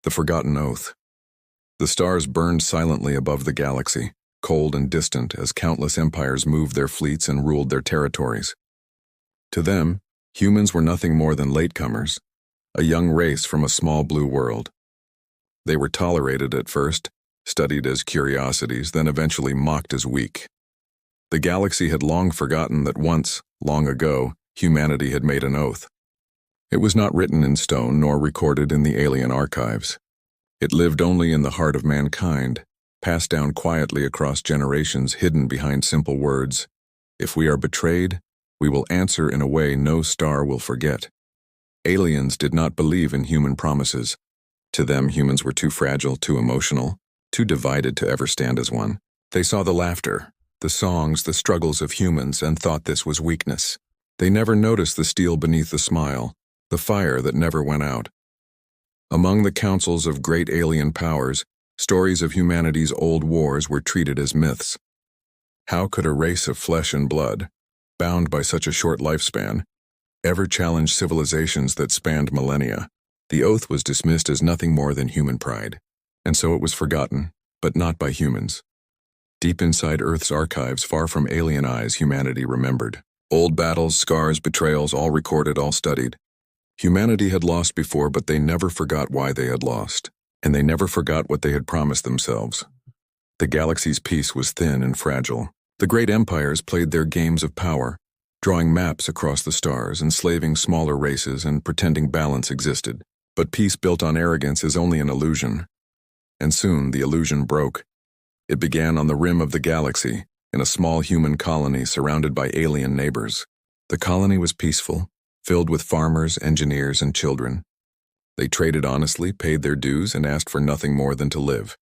The Forgotten Oath. The stars burned silently above the galaxy, cold and distant as countless empires moved their fleets and ruled their territories. To them, humans were nothing more than latecomers, a young race from a small blue world. They were tolerated at first, studied as curiosities, then eventually mocked as weak. The galaxy had long forgotten that once, long ago, humanity had made an oath. It was not written in stone nor recorded in the alien archives. It lived only in the heart of mankind, passed down quietly across generations, hidden behind simple words. If we are betrayed, we will answer in a way no star will forget. Aliens did not believe in human promises. To them, humans were too fragile, too emotional, too divided to ever stand as one. They saw the laughter, the songs, the struggles of humans, and thought this was weakness. They never noticed the steel beneath the smile, the fire that never went out. Among the councils of great alien powers, stories of humanity's old wars were treated as myths. How could a race of flesh and blood, bound by such a short lifespan, ever challenge civilizations that spanned millennia? The oath was dismissed as nothing more than human pride, and so it was forgotten, but not by humans. Deep inside Earth's archives, far from alien eyes, humanity remembered. Old battles, scars, betrayals, all recorded, all studied. Humanity had lost before, but they never forgot why they had lost, and they never forgot what they had promised themselves. The galaxy's peace was thin and fragile. The great empires played their games of power, drawing maps across the stars, enslaving smaller races and pretending balance existed. But peace built on arrogance is only an illusion. And soon the illusion broke. It began on the rim of the galaxy, in a small human colony surrounded by alien neighbors. The colony was peaceful, filled with farmers, engineers, and children. They traded honestly, paid their dues, and asked for nothing more than to live.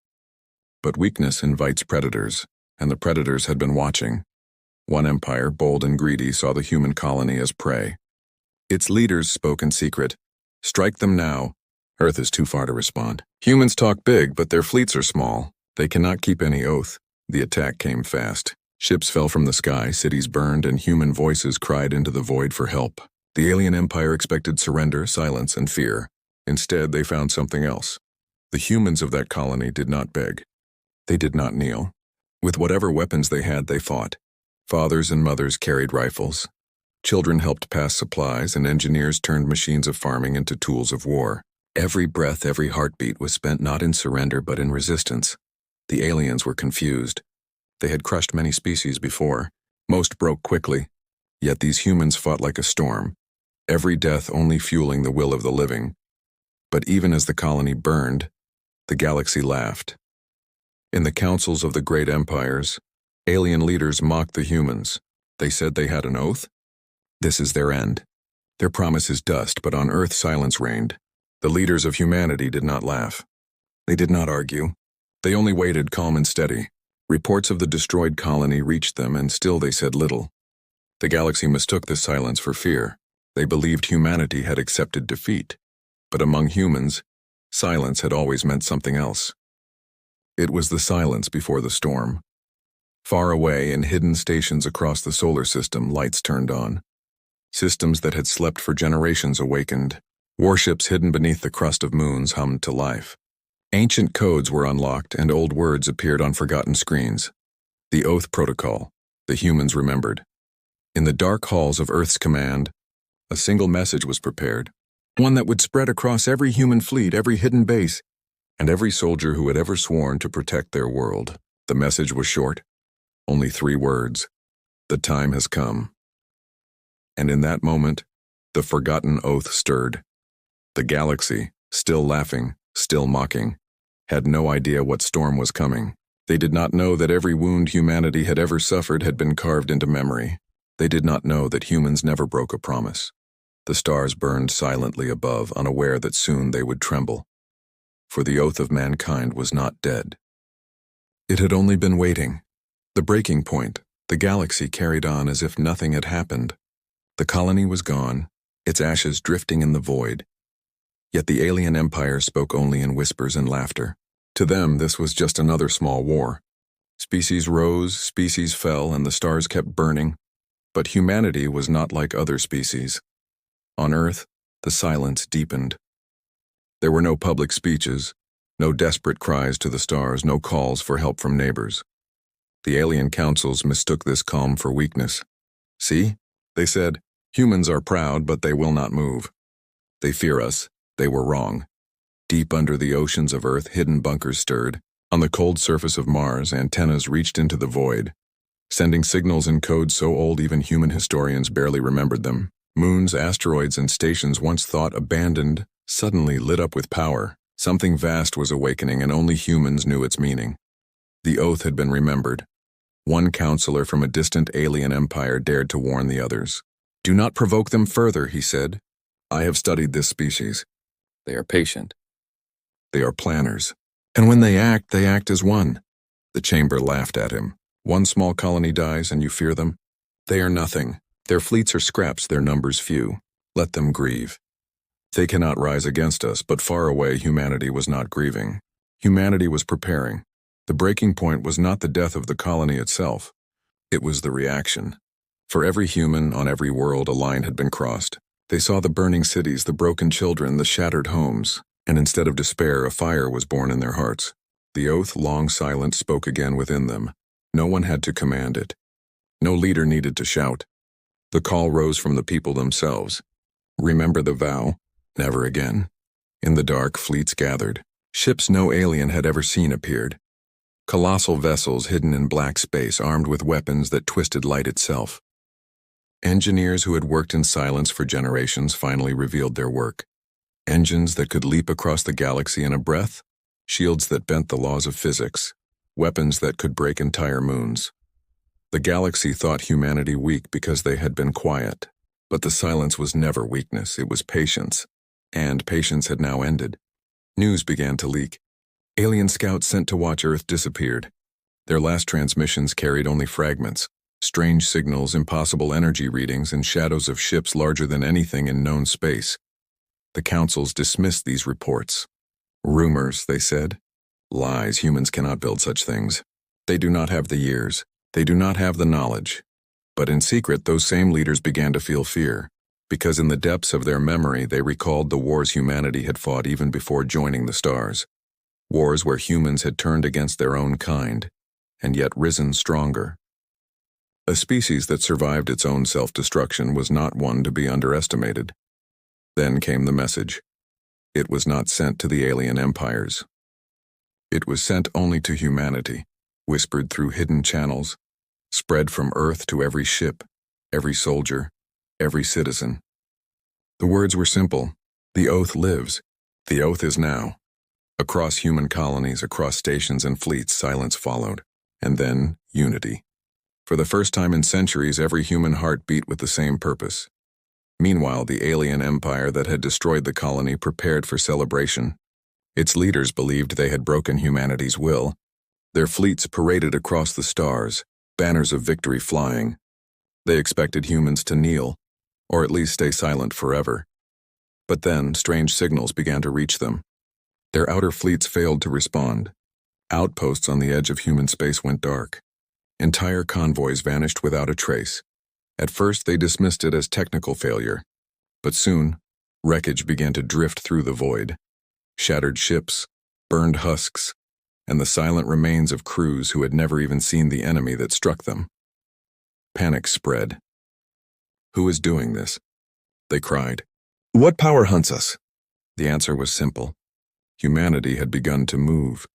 But weakness invites predators, and the predators had been watching. One empire, bold and greedy, saw the human colony as prey. Its leaders spoke in secret. Strike them now. Earth is too far to respond. Humans talk big, but their fleets are small. They cannot keep any oath. The attack came fast. Ships fell from the sky, cities burned, and human voices cried into the void for help. The alien empire expected surrender, silence, and fear. Instead, they found something else. The humans of that colony did not beg. They did not kneel. With whatever weapons they had, they fought. Fathers and mothers carried rifles. Children helped pass supplies, and engineers turned machines of farming into tools of war. Every breath, every heartbeat was spent not in surrender but in resistance. The aliens were confused. They had crushed many species before. Most broke quickly. Yet these humans fought like a storm, every death only fueling the will of the living. But even as the colony burned, the galaxy laughed. In the councils of the great empires, alien leaders mocked the humans. They said they had an oath. This is their end. Their promise is dust, but on Earth silence reigned. The leaders of humanity did not laugh. They did not argue. They only waited, calm and steady. Reports of the destroyed colony reached them, and still they said little. The galaxy mistook this silence for fear. They believed humanity had accepted defeat. But among humans, silence had always meant something else. It was the silence before the storm. Far away, in hidden stations across the solar system, lights turned on. Systems that had slept for generations awakened. Warships hidden beneath the crust of moons hummed to life. Ancient codes were unlocked, and old words appeared on forgotten screens. The Oath Protocol, the humans remembered. In the dark halls of Earth's command, a single message was prepared, one that would spread across every human fleet, every hidden base, and every soldier who had ever sworn to protect their world. The message was short, only 3 words: the time has come. And in that moment, the forgotten oath stirred. The galaxy, still laughing, still mocking, had no idea what storm was coming. They did not know that every wound humanity had ever suffered had been carved into memory. They did not know that humans never broke a promise. The stars burned silently above, unaware that soon they would tremble. For the oath of mankind was not dead. It had only been waiting. The breaking point, the galaxy carried on as if nothing had happened. The colony was gone, its ashes drifting in the void. Yet the alien empire spoke only in whispers and laughter. To them, this was just another small war. Species rose, species fell, and the stars kept burning. But humanity was not like other species. On Earth, the silence deepened. There were no public speeches, no desperate cries to the stars, no calls for help from neighbors. The alien councils mistook this calm for weakness. "See," they said, "humans are proud, but they will not move. They fear us. They were wrong." Deep under the oceans of Earth, hidden bunkers stirred. On the cold surface of Mars, antennas reached into the void, sending signals in codes so old even human historians barely remembered them. Moons, asteroids, and stations once thought abandoned suddenly lit up with power. Something vast was awakening, and only humans knew its meaning. The oath had been remembered. One counselor from a distant alien empire dared to warn the others. "Do not provoke them further," he said. "I have studied this species. They are patient. They are planners. And when they act as one." The chamber laughed at him. "One small colony dies and you fear them? They are nothing. Their fleets are scraps, their numbers few. Let them grieve. They cannot rise against us," but far away humanity was not grieving. Humanity was preparing. The breaking point was not the death of the colony itself. It was the reaction. For every human on every world, a line had been crossed. They saw the burning cities, the broken children, the shattered homes, and instead of despair, a fire was born in their hearts. The oath, long silent, spoke again within them. No one had to command it. No leader needed to shout. The call rose from the people themselves. Remember the vow. Never again. In the dark, fleets gathered. Ships no alien had ever seen appeared. Colossal vessels hidden in black space, armed with weapons that twisted light itself. Engineers who had worked in silence for generations finally revealed their work. Engines that could leap across the galaxy in a breath, shields that bent the laws of physics, weapons that could break entire moons. The galaxy thought humanity weak because they had been quiet, but the silence was never weakness, it was patience, and patience had now ended. News began to leak. Alien scouts sent to watch Earth disappeared. Their last transmissions carried only fragments, strange signals, impossible energy readings, and shadows of ships larger than anything in known space. The councils dismissed these reports. "Rumors," they said. "Lies, humans cannot build such things. They do not have the years. They do not have the knowledge." But in secret, those same leaders began to feel fear, because in the depths of their memory they recalled the wars humanity had fought even before joining the stars. Wars where humans had turned against their own kind, and yet risen stronger. A species that survived its own self-destruction was not one to be underestimated. Then came the message. It was not sent to the alien empires. It was sent only to humanity, whispered through hidden channels, spread from Earth to every ship, every soldier, every citizen. The words were simple. The oath lives. The oath is now. Across human colonies, across stations and fleets, silence followed. And then, unity. For the first time in centuries, every human heart beat with the same purpose. Meanwhile, the alien empire that had destroyed the colony prepared for celebration. Its leaders believed they had broken humanity's will. Their fleets paraded across the stars, banners of victory flying. They expected humans to kneel, or at least stay silent forever. But then, strange signals began to reach them. Their outer fleets failed to respond. Outposts on the edge of human space went dark. Entire convoys vanished without a trace. At first, they dismissed it as technical failure. But soon, wreckage began to drift through the void. Shattered ships, burned husks, and the silent remains of crews who had never even seen the enemy that struck them. Panic spread. "Who is doing this?" they cried. "What power hunts us?" The answer was simple. Humanity had begun to move.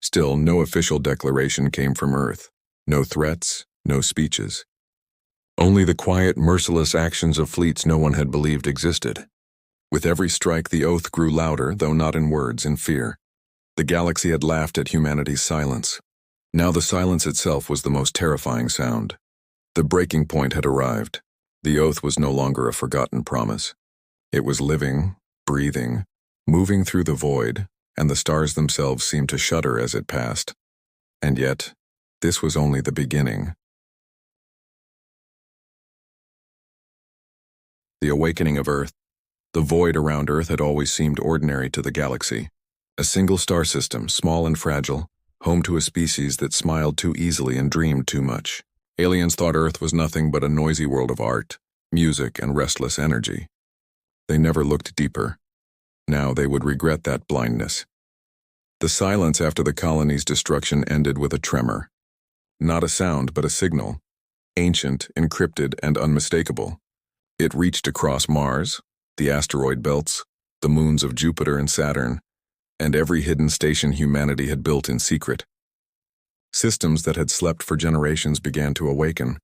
Still, no official declaration came from Earth. No threats, no speeches. Only the quiet, merciless actions of fleets no one had believed existed. With every strike, the oath grew louder, though not in words, in fear. The galaxy had laughed at humanity's silence. Now the silence itself was the most terrifying sound. The breaking point had arrived. The oath was no longer a forgotten promise. It was living, breathing, moving through the void, and the stars themselves seemed to shudder as it passed. And yet, this was only the beginning. The awakening of Earth. The void around Earth had always seemed ordinary to the galaxy. A single star system, small and fragile, home to a species that smiled too easily and dreamed too much. Aliens thought Earth was nothing but a noisy world of art, music, and restless energy. They never looked deeper. Now they would regret that blindness. The silence after the colony's destruction ended with a tremor. Not a sound, but a signal. Ancient, encrypted, and unmistakable. It reached across Mars, the asteroid belts, the moons of Jupiter and Saturn, and every hidden station humanity had built in secret. Systems that had slept for generations began to awaken.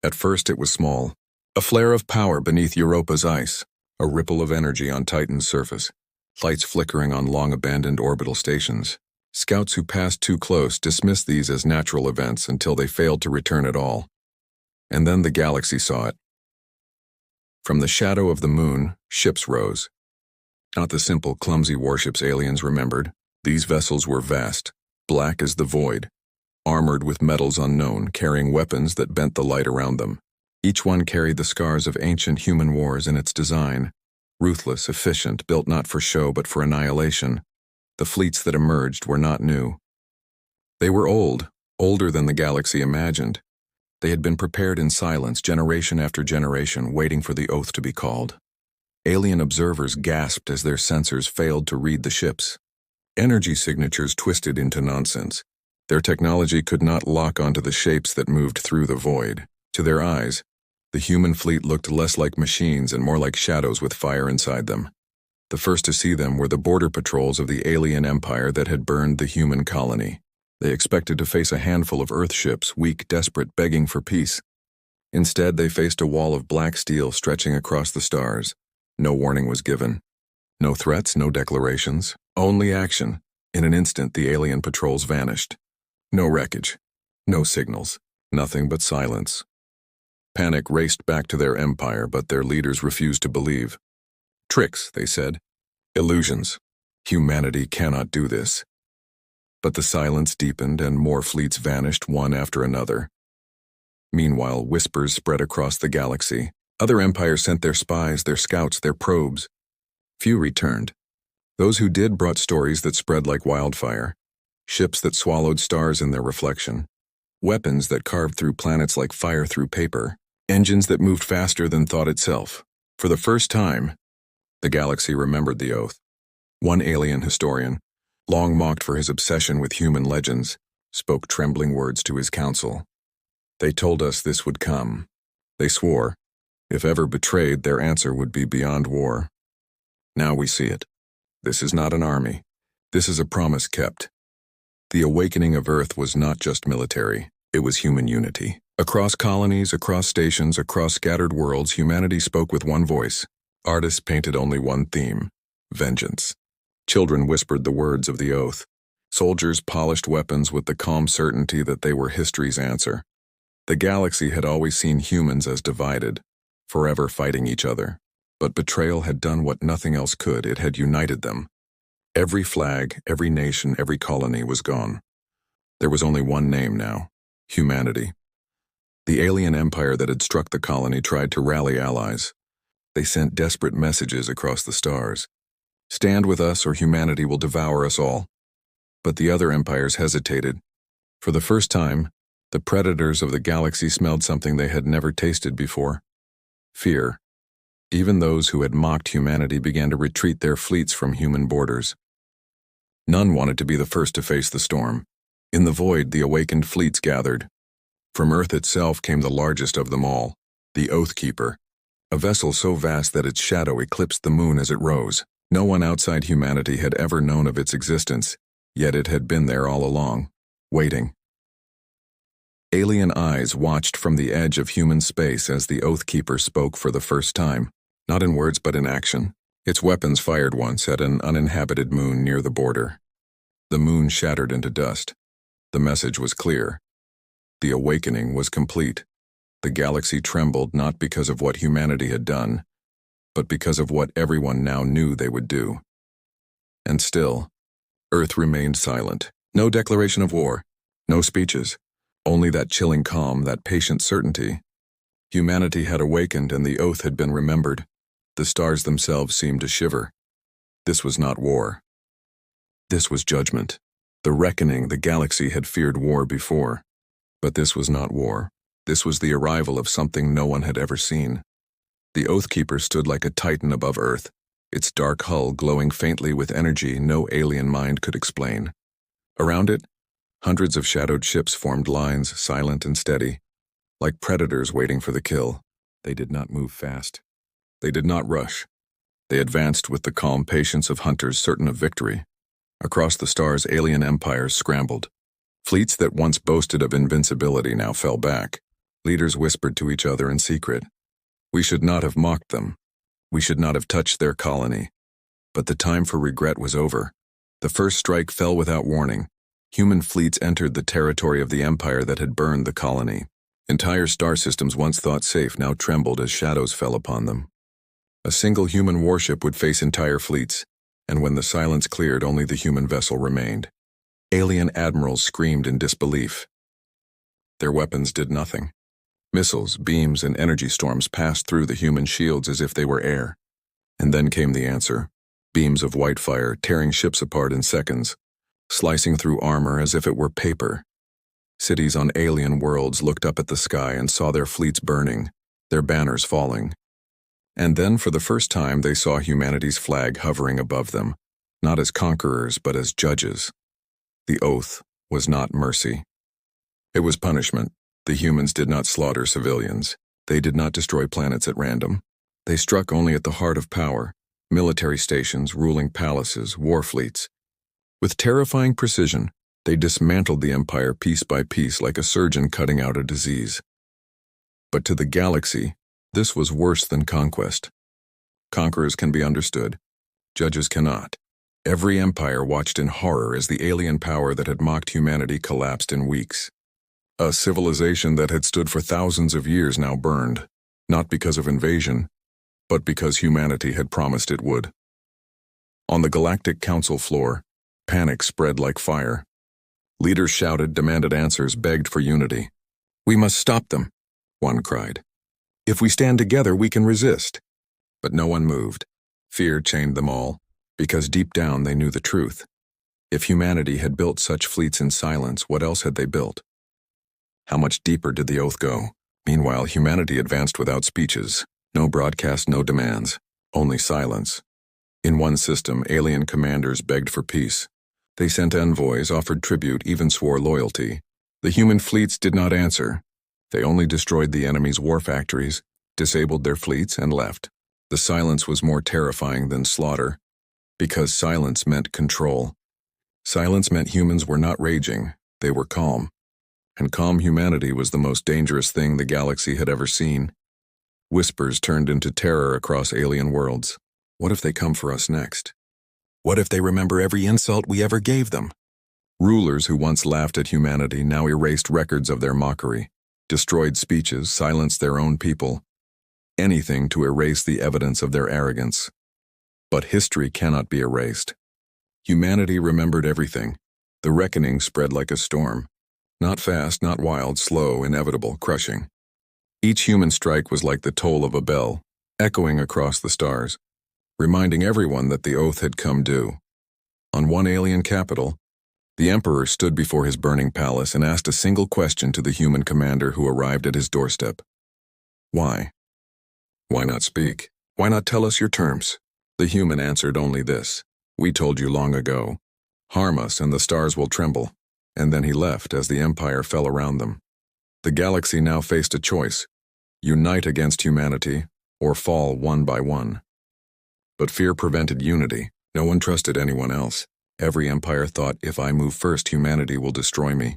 At first it was small, a flare of power beneath Europa's ice, a ripple of energy on Titan's surface, lights flickering on long-abandoned orbital stations. Scouts who passed too close dismissed these as natural events until they failed to return at all. And then the galaxy saw it. From the shadow of the moon, ships rose. Not the simple, clumsy warships aliens remembered. These vessels were vast, black as the void, armored with metals unknown, carrying weapons that bent the light around them. Each one carried the scars of ancient human wars in its design. Ruthless, efficient, built not for show but for annihilation. The fleets that emerged were not new. They were old, older than the galaxy imagined. They had been prepared in silence, generation after generation, waiting for the oath to be called. Alien observers gasped as their sensors failed to read the ships. Energy signatures twisted into nonsense. Their technology could not lock onto the shapes that moved through the void. To their eyes, the human fleet looked less like machines and more like shadows with fire inside them. The first to see them were the border patrols of the alien empire that had burned the human colony. They expected to face a handful of Earth ships, weak, desperate, begging for peace. Instead, they faced a wall of black steel stretching across the stars. No warning was given. No threats, no declarations, only action. In an instant, the alien patrols vanished. No wreckage, no signals, nothing but silence. Panic raced back to their empire, but their leaders refused to believe. Tricks, they said. Illusions. Humanity cannot do this. But the silence deepened and more fleets vanished one after another. Meanwhile, whispers spread across the galaxy. Other empires sent their spies, their scouts, their probes. Few returned. Those who did brought stories that spread like wildfire. Ships that swallowed stars in their reflection. Weapons that carved through planets like fire through paper. Engines that moved faster than thought itself. For the first time, the galaxy remembered the oath. One alien historian, long mocked for his obsession with human legends, spoke trembling words to his council. They told us this would come. They swore, if ever betrayed, their answer would be beyond war. Now we see it. This is not an army. This is a promise kept. The awakening of Earth was not just military, it was human unity. Across colonies, across stations, across scattered worlds, humanity spoke with one voice. Artists painted only one theme: vengeance. Children whispered the words of the oath. Soldiers polished weapons with the calm certainty that they were history's answer. The galaxy had always seen humans as divided, forever fighting each other. But betrayal had done what nothing else could. It had united them. Every flag, every nation, every colony was gone. There was only one name now: humanity. The alien empire that had struck the colony tried to rally allies. They sent desperate messages across the stars. Stand with us or humanity will devour us all. But the other empires hesitated. For the first time, the predators of the galaxy smelled something they had never tasted before: fear. Even those who had mocked humanity began to retreat their fleets from human borders. None wanted to be the first to face the storm. In the void, the awakened fleets gathered. From Earth itself came the largest of them all, the Oathkeeper, a vessel so vast that its shadow eclipsed the moon as it rose. No one outside humanity had ever known of its existence, yet it had been there all along, waiting. Alien eyes watched from the edge of human space as the Oathkeeper spoke for the first time, not in words but in action. Its weapons fired once at an uninhabited moon near the border. The moon shattered into dust. The message was clear. The awakening was complete. The galaxy trembled not because of what humanity had done, but because of what everyone now knew they would do. And still, Earth remained silent. No declaration of war, no speeches, only that chilling calm, that patient certainty. Humanity had awakened and the oath had been remembered. The stars themselves seemed to shiver. This was not war. This was judgment. The reckoning. The galaxy had feared war before. But this was not war. This was the arrival of something no one had ever seen. The Oathkeeper stood like a titan above Earth, its dark hull glowing faintly with energy no alien mind could explain. Around it, hundreds of shadowed ships formed lines, silent and steady, like predators waiting for the kill. They did not move fast. They did not rush. They advanced with the calm patience of hunters certain of victory. Across the stars, alien empires scrambled. Fleets that once boasted of invincibility now fell back. Leaders whispered to each other in secret. We should not have mocked them. We should not have touched their colony. But the time for regret was over. The first strike fell without warning. Human fleets entered the territory of the empire that had burned the colony. Entire star systems once thought safe now trembled as shadows fell upon them. A single human warship would face entire fleets, and when the silence cleared, only the human vessel remained. Alien admirals screamed in disbelief. Their weapons did nothing. Missiles, beams, and energy storms passed through the human shields as if they were air. And then came the answer. Beams of white fire tearing ships apart in seconds, slicing through armor as if it were paper. Cities on alien worlds looked up at the sky and saw their fleets burning, their banners falling. And then, for the first time, they saw humanity's flag hovering above them, not as conquerors, but as judges. The oath was not mercy. It was punishment. The humans did not slaughter civilians. They did not destroy planets at random. They struck only at the heart of power, military stations, ruling palaces, war fleets. With terrifying precision, they dismantled the empire piece by piece like a surgeon cutting out a disease. But to the galaxy, this was worse than conquest. Conquerors can be understood. Judges cannot. Every empire watched in horror as the alien power that had mocked humanity collapsed in weeks. A civilization that had stood for thousands of years now burned, not because of invasion, but because humanity had promised it would. On the Galactic Council floor, panic spread like fire. Leaders shouted, demanded answers, begged for unity. "We must stop them," one cried. "If we stand together, we can resist." But no one moved. Fear chained them all, because deep down they knew the truth. If humanity had built such fleets in silence, what else had they built? How much deeper did the oath go? Meanwhile, humanity advanced without speeches. No broadcast, no demands. Only silence. In one system, alien commanders begged for peace. They sent envoys, offered tribute, even swore loyalty. The human fleets did not answer. They only destroyed the enemy's war factories, disabled their fleets, and left. The silence was more terrifying than slaughter, because silence meant control. Silence meant humans were not raging, they were calm. And calm humanity was the most dangerous thing the galaxy had ever seen. Whispers turned into terror across alien worlds. What if they come for us next? What if they remember every insult we ever gave them? Rulers who once laughed at humanity now erased records of their mockery, destroyed speeches, silenced their own people. Anything to erase the evidence of their arrogance. But history cannot be erased. Humanity remembered everything. The reckoning spread like a storm. Not fast, not wild, slow, inevitable, crushing. Each human strike was like the toll of a bell, echoing across the stars, reminding everyone that the oath had come due. On one alien capital, the Emperor stood before his burning palace and asked a single question to the human commander who arrived at his doorstep. Why? Why not speak? Why not tell us your terms? The human answered only this: "We told you long ago. Harm us and the stars will tremble." And then he left as the empire fell around them. The galaxy now faced a choice: unite against humanity or fall one by one. But fear prevented unity. No one trusted anyone else. Every empire thought, if I move first, humanity will destroy me.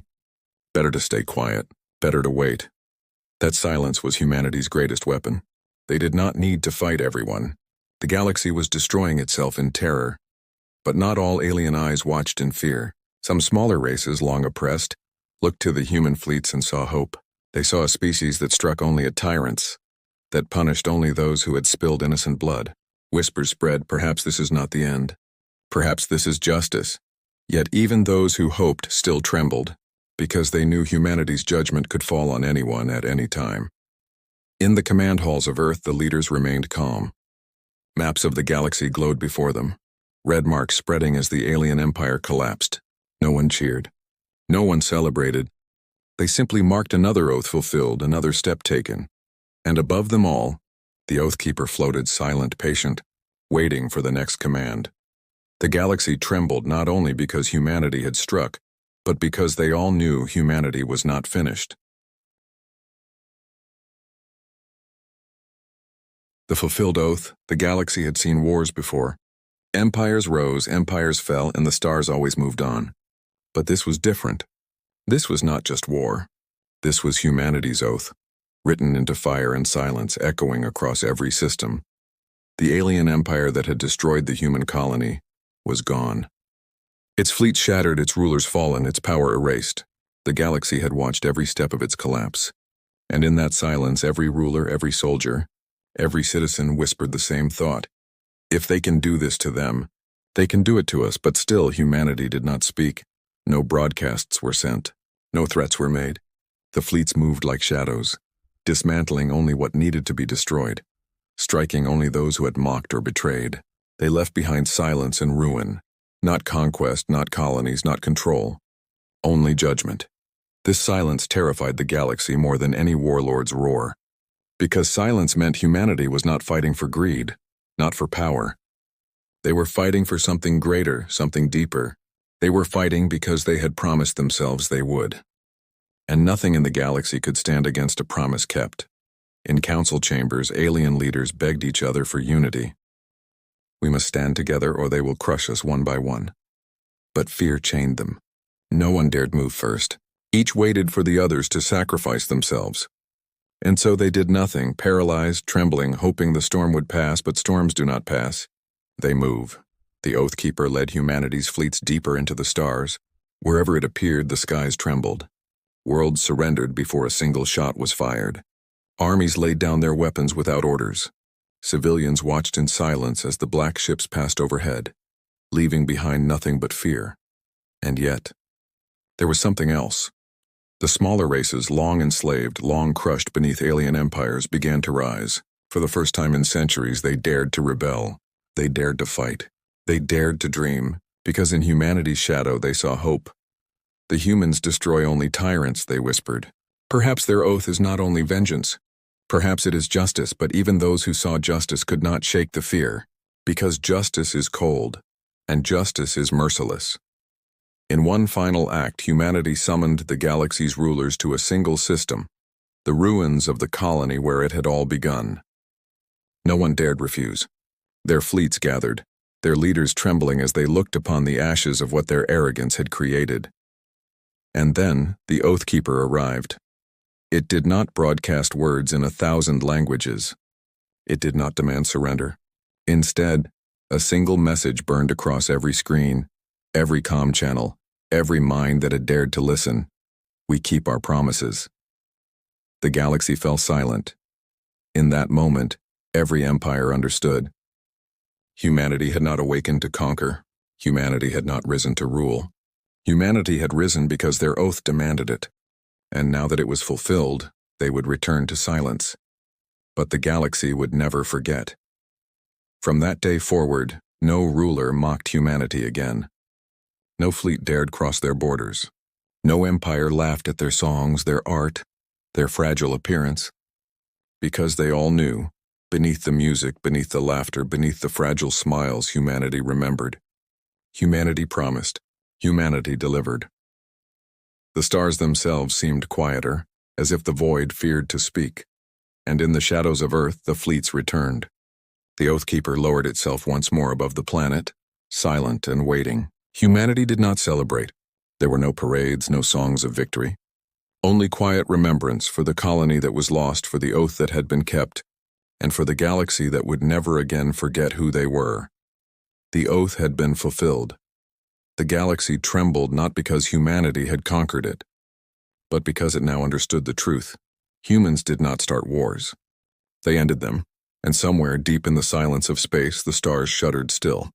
Better to stay quiet. Better to wait. That silence was humanity's greatest weapon. They did not need to fight everyone. The galaxy was destroying itself in terror. But not all alien eyes watched in fear. Some smaller races, long oppressed, looked to the human fleets and saw hope. They saw a species that struck only at tyrants, that punished only those who had spilled innocent blood. Whispers spread, perhaps this is not the end. Perhaps this is justice. Yet even those who hoped still trembled, because they knew humanity's judgment could fall on anyone at any time. In the command halls of Earth, the leaders remained calm. Maps of the galaxy glowed before them, red marks spreading as the alien empire collapsed. No one cheered. No one celebrated. They simply marked another oath fulfilled, another step taken. And above them all, the Oathkeeper floated silent, patient, waiting for the next command. The galaxy trembled not only because humanity had struck, but because they all knew humanity was not finished. The fulfilled oath, the galaxy had seen wars before. Empires rose, empires fell, and the stars always moved on. But this was different. This was not just war. This was humanity's oath, written into fire and silence, echoing across every system. The alien empire that had destroyed the human colony was gone. Its fleet shattered, its rulers fallen, its power erased. The galaxy had watched every step of its collapse. And in that silence, every ruler, every soldier, every citizen whispered the same thought. If they can do this to them, they can do it to us. But still, humanity did not speak. No broadcasts were sent. No threats were made. The fleets moved like shadows, dismantling only what needed to be destroyed, striking only those who had mocked or betrayed. They left behind silence and ruin. Not conquest, not colonies, not control. Only judgment. This silence terrified the galaxy more than any warlord's roar. Because silence meant humanity was not fighting for greed, not for power. They were fighting for something greater, something deeper. They were fighting because they had promised themselves they would. And nothing in the galaxy could stand against a promise kept. In council chambers, alien leaders begged each other for unity. We must stand together or they will crush us one by one. But fear chained them. No one dared move first. Each waited for the others to sacrifice themselves. And so they did nothing, paralyzed, trembling, hoping the storm would pass, but storms do not pass. They move. The Oathkeeper led humanity's fleets deeper into the stars. Wherever it appeared, the skies trembled. Worlds surrendered before a single shot was fired. Armies laid down their weapons without orders. Civilians watched in silence as the black ships passed overhead, leaving behind nothing but fear. And yet, there was something else. The smaller races, long enslaved, long crushed beneath alien empires, began to rise. For the first time in centuries, they dared to rebel. They dared to fight. They dared to dream, because in humanity's shadow they saw hope. The humans destroy only tyrants, they whispered. Perhaps their oath is not only vengeance. Perhaps it is justice, but even those who saw justice could not shake the fear, because justice is cold, and justice is merciless. In one final act, humanity summoned the galaxy's rulers to a single system, the ruins of the colony where it had all begun. No one dared refuse. Their fleets gathered, their leaders trembling as they looked upon the ashes of what their arrogance had created. And then the Oathkeeper arrived. It did not broadcast words in 1,000 languages. It did not demand surrender. Instead, a single message burned across every screen, every comm channel, every mind that had dared to listen. We keep our promises. The galaxy fell silent. In that moment, every empire understood. Humanity had not awakened to conquer. Humanity had not risen to rule. Humanity had risen because their oath demanded it. And now that it was fulfilled, they would return to silence. But the galaxy would never forget. From that day forward, no ruler mocked humanity again. No fleet dared cross their borders. No empire laughed at their songs, their art, their fragile appearance. Because they all knew, beneath the music, beneath the laughter, beneath the fragile smiles, humanity remembered. Humanity promised. Humanity delivered. The stars themselves seemed quieter, as if the void feared to speak. And in the shadows of Earth, the fleets returned. The Oathkeeper lowered itself once more above the planet, silent and waiting. Humanity did not celebrate. There were no parades, no songs of victory. Only quiet remembrance for the colony that was lost, for the oath that had been kept, and for the galaxy that would never again forget who they were. The oath had been fulfilled. The galaxy trembled not because humanity had conquered it, but because it now understood the truth. Humans did not start wars. They ended them, and somewhere deep in the silence of space, the stars shuddered still.